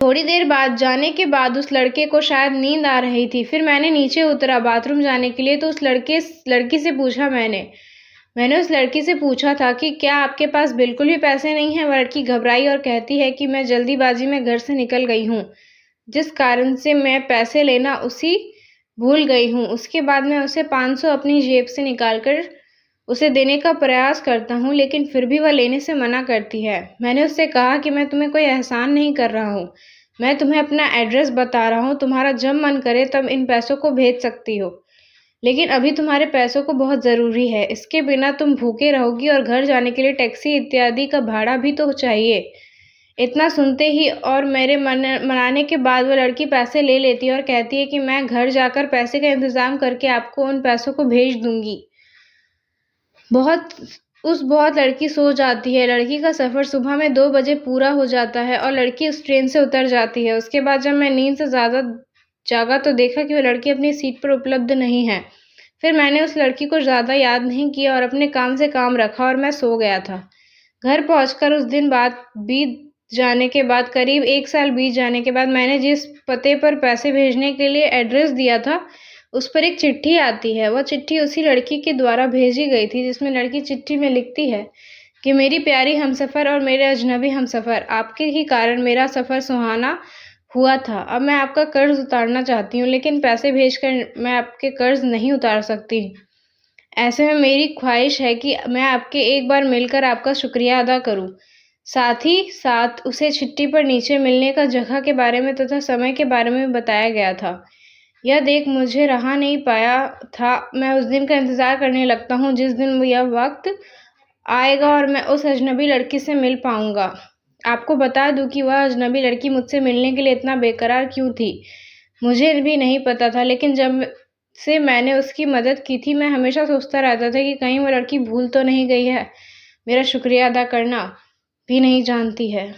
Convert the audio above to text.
थोड़ी देर बाद जाने के बाद उस लड़के को शायद नींद आ रही थी। फिर मैंने नीचे उतरा बाथरूम जाने के लिए, तो उस लड़की से पूछा मैंने उस लड़की से पूछा था कि क्या आपके पास बिल्कुल भी पैसे नहीं हैं? वह लड़की घबराई और कहती है कि मैं जल्दीबाजी में घर से निकल गई हूँ, जिस कारण से मैं पैसे लेना भूल गई हूँ। उसके बाद मैं उसे 500 अपनी जेब से निकालकर उसे देने का प्रयास करता हूँ, लेकिन फिर भी वह लेने से मना करती है। मैंने उससे कहा कि मैं तुम्हें कोई एहसान नहीं कर रहा हूँ, मैं तुम्हें अपना एड्रेस बता रहा हूँ, तुम्हारा जब मन करे तब इन पैसों को भेज सकती हो, लेकिन अभी तुम्हारे पैसों को बहुत ज़रूरी है। इसके बिना तुम भूखे रहोगी और घर जाने के लिए टैक्सी इत्यादि का भाड़ा भी तो चाहिए। इतना सुनते ही और मेरे मनाने के बाद वह लड़की पैसे ले लेती है और कहती है कि मैं घर जाकर पैसे का इंतज़ाम करके आपको उन पैसों को भेज दूँगी। बहुत लड़की सो जाती है। लड़की का सफ़र सुबह में 2 बजे पूरा हो जाता है और लड़की उस ट्रेन से उतर जाती है। उसके बाद जब मैं नींद से ज़्यादा जागा तो देखा कि वह लड़की अपनी सीट पर उपलब्ध नहीं है। फिर मैंने उस लड़की को ज़्यादा याद नहीं किया और अपने काम से काम रखा और मैं सो गया था। घर पहुंचकर उस दिन करीब 1 साल बीत जाने के बाद मैंने जिस पते पर पैसे भेजने के लिए एड्रेस दिया था, उस पर एक चिट्ठी आती है। वह चिट्ठी उसी लड़की के द्वारा भेजी गई थी, जिसमें लड़की चिट्ठी में लिखती है कि मेरी प्यारी हमसफ़र और मेरे अजनबी हमसफ़र, आपके ही कारण मेरा सफ़र सुहाना हुआ था। अब मैं आपका कर्ज़ उतारना चाहती हूँ, लेकिन पैसे भेजकर मैं आपके कर्ज़ नहीं उतार सकती। ऐसे में मेरी ख्वाहिश है कि मैं आपके एक बार मिलकर आपका शुक्रिया अदा करूँ। साथ ही साथ उसे चिट्ठी पर नीचे मिलने का जगह के बारे में तथा समय के बारे में बताया गया था। यह देख मुझे रहा नहीं पाया था। मैं उस दिन का इंतज़ार करने लगता हूँ जिस दिन यह वक्त आएगा और मैं उस अजनबी लड़की से मिल पाऊँगा। आपको बता दूँ कि वह अजनबी लड़की मुझसे मिलने के लिए इतना बेकरार क्यों थी, मुझे भी नहीं पता था, लेकिन जब से मैंने उसकी मदद की थी, मैं हमेशा सोचता रहता था कि कहीं वो लड़की भूल तो नहीं गई है, मेरा शुक्रिया अदा करना भी नहीं जानती है।